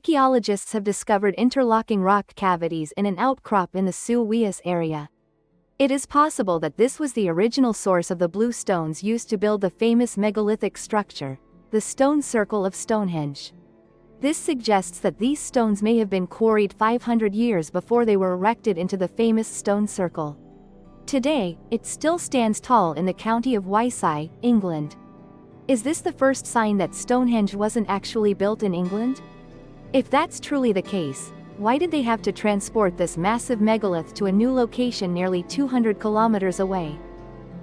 archaeologists have discovered interlocking rock cavities in an outcrop in the Suez area. It is possible that this was the original source of the blue stones used to build the famous megalithic structure, the stone circle of Stonehenge. This suggests that these stones may have been quarried 500 years before they were erected into the famous stone circle. Today, it still stands tall in the county of Wysey, England. Is this the first sign that Stonehenge wasn't actually built in England? If that's truly the case, why did they have to transport this massive megalith to a new location nearly 200 kilometers away?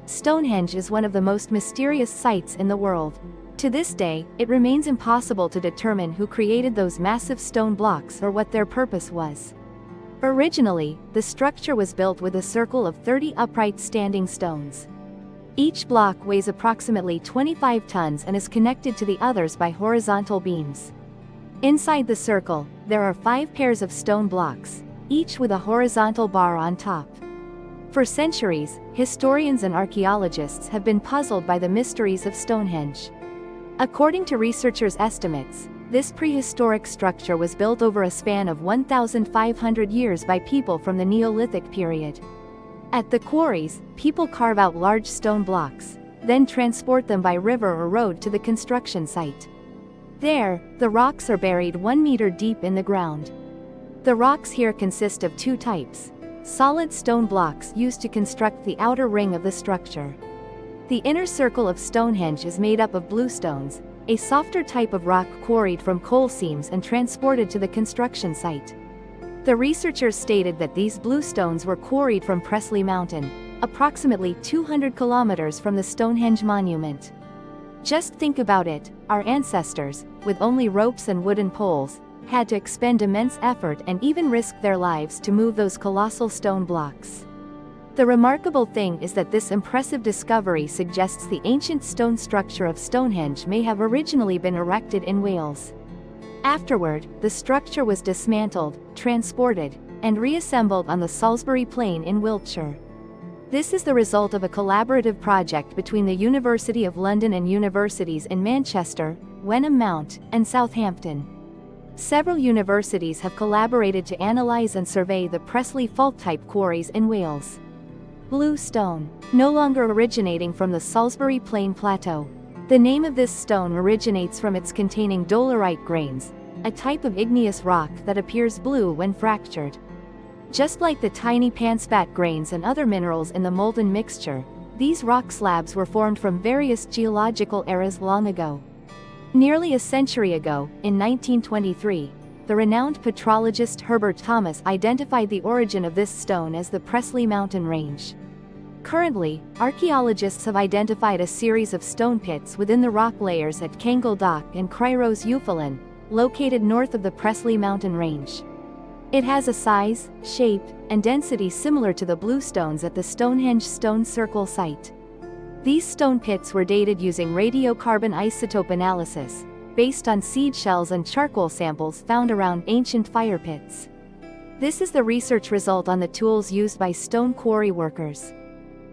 Stonehenge is one of the most mysterious sites in the world. To this day, it remains impossible to determine who created those massive stone blocks or what their purpose was. Originally, the structure was built with a circle of 30 upright standing stones. Each block weighs approximately 25 tons and is connected to the others by horizontal beams. Inside the circle, there are 5 pairs of stone blocks, each with a horizontal bar on top. For centuries, historians and archaeologists have been puzzled by the mysteries of Stonehenge. According to researchers' estimates, this prehistoric structure was built over a span of 1,500 years by people from the Neolithic period. At the quarries, people carve out large stone blocks, then transport them by river or road to the construction site. There, the rocks are buried 1 meter deep in the ground. The rocks here consist of 2 types: solid stone blocks used to construct the outer ring of the structure. The inner circle of Stonehenge is made up of bluestones, a softer type of rock quarried from coal seams and transported to the construction site. The researchers stated that these bluestones were quarried from Pressley Mountain, approximately 200 kilometers from the Stonehenge monument. Just think about it, our ancestors, with only ropes and wooden poles, had to expend immense effort and even risk their lives to move those colossal stone blocks. The remarkable thing is that this impressive discovery suggests the ancient stone structure of Stonehenge may have originally been erected in Wales. Afterward, the structure was dismantled, transported, and reassembled on the Salisbury Plain in Wiltshire. This is the result of a collaborative project between the University of London and universities in Manchester, Wenham Mount, and Southampton. Several universities have collaborated to analyze and survey the Pressley fault-type quarries in Wales. Blue stone, no longer originating from the Salisbury Plain Plateau. The name of this stone originates from its containing dolerite grains, a type of igneous rock that appears blue when fractured. Just like the tiny panspat grains and other minerals in the molten mixture, these rock slabs were formed from various geological eras long ago. Nearly a century ago, in 1923, the renowned petrologist Herbert Thomas identified the origin of this stone as the Pressley Mountain Range. Currently, archaeologists have identified a series of stone pits within the rock layers at Kangle Dock and Cryros Euphalin, located north of the Pressley Mountain Range. It has a size, shape, and density similar to the bluestones at the Stonehenge Stone Circle site. These stone pits were dated using radiocarbon isotope analysis, based on seed shells and charcoal samples found around ancient fire pits. This is the research result on the tools used by stone quarry workers.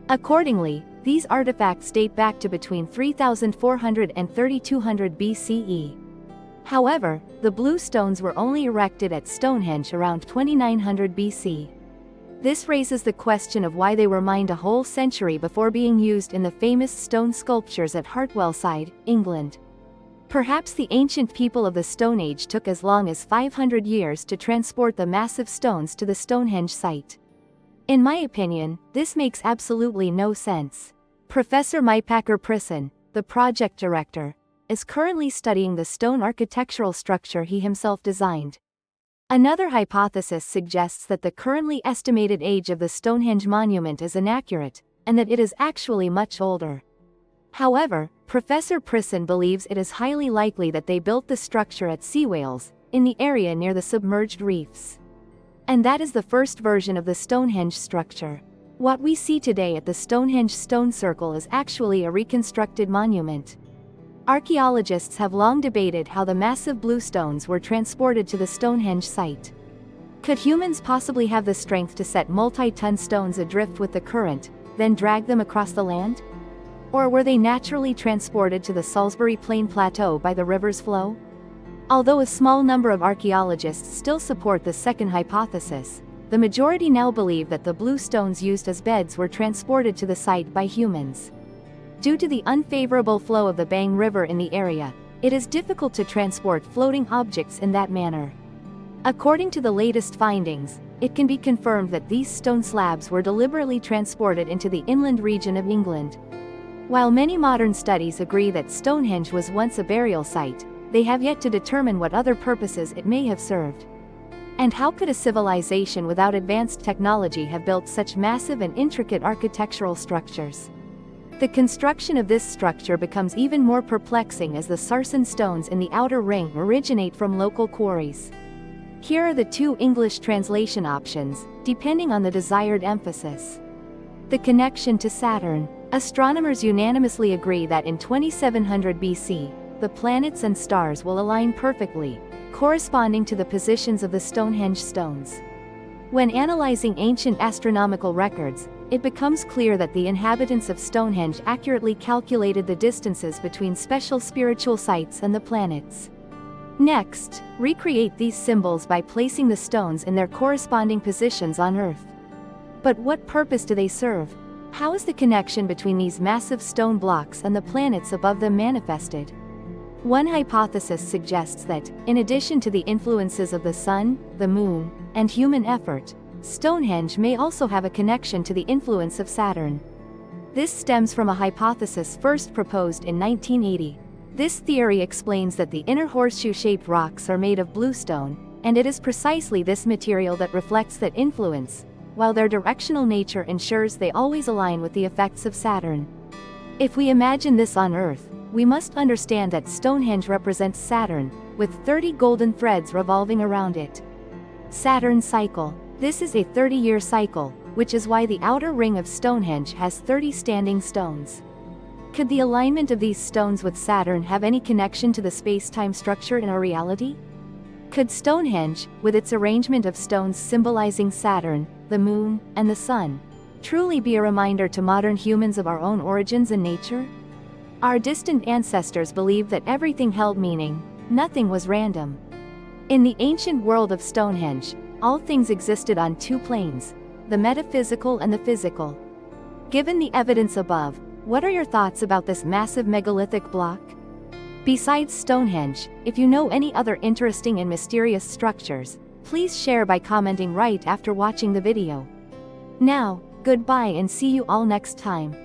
Accordingly, these artifacts date back to between 3,400 and 3,200 BCE. However, the bluestones were only erected at Stonehenge around 2900 BC. This raises the question of why they were mined a whole century before being used in the famous stone sculptures at Hartwellside, England. Perhaps the ancient people of the Stone Age took as long as 500 years to transport the massive stones to the Stonehenge site. In my opinion, this makes absolutely no sense. Professor Maipacker Prisson, the project director, is currently studying the stone architectural structure he himself designed. Another hypothesis suggests that the currently estimated age of the Stonehenge monument is inaccurate, and that it is actually much older. However, Professor Prisson believes it is highly likely that they built the structure at sea whales, in the area near the submerged reefs. And that is the first version of the Stonehenge structure. What we see today at the Stonehenge Stone Circle is actually a reconstructed monument. Archaeologists have long debated how the massive bluestones were transported to the Stonehenge site. Could humans possibly have the strength to set multi-ton stones adrift with the current, then drag them across the land? Or were they naturally transported to the Salisbury Plain Plateau by the river's flow? Although a small number of archaeologists still support the second hypothesis, the majority now believe that the blue stones used as beds were transported to the site by humans. Due to the unfavorable flow of the Bang River in the area, it is difficult to transport floating objects in that manner. According to the latest findings, it can be confirmed that these stone slabs were deliberately transported into the inland region of England. While many modern studies agree that Stonehenge was once a burial site, they have yet to determine what other purposes it may have served. And how could a civilization without advanced technology have built such massive and intricate architectural structures? The construction of this structure becomes even more perplexing as the sarsen stones in the outer ring originate from local quarries. Here are the two English translation options, depending on the desired emphasis. The connection to Saturn. Astronomers unanimously agree that in 2700 BC, the planets and stars will align perfectly, corresponding to the positions of the Stonehenge stones. When analyzing ancient astronomical records, it becomes clear that the inhabitants of Stonehenge accurately calculated the distances between special spiritual sites and the planets. Next, recreate these symbols by placing the stones in their corresponding positions on Earth. But what purpose do they serve? How is the connection between these massive stone blocks and the planets above them manifested? One hypothesis suggests that, in addition to the influences of the sun, the moon, and human effort, Stonehenge may also have a connection to the influence of Saturn. This stems from a hypothesis first proposed in 1980. This theory explains that the inner horseshoe-shaped rocks are made of bluestone, and it is precisely this material that reflects that influence, while their directional nature ensures they always align with the effects of Saturn. If we imagine this on Earth, we must understand that Stonehenge represents Saturn, with 30 golden threads revolving around it. Saturn cycle. This is a 30-year cycle, which is why the outer ring of Stonehenge has 30 standing stones. Could the alignment of these stones with Saturn have any connection to the space-time structure in our reality? Could Stonehenge, with its arrangement of stones symbolizing Saturn, the moon, and the sun, truly be a reminder to modern humans of our own origins and nature? Our distant ancestors believed that everything held meaning, nothing was random. In the ancient world of Stonehenge, all things existed on two planes, the metaphysical and the physical. Given the evidence above, what are your thoughts about this massive megalithic block? Besides Stonehenge, if you know any other interesting and mysterious structures, please share by commenting right after watching the video. Now, goodbye and see you all next time.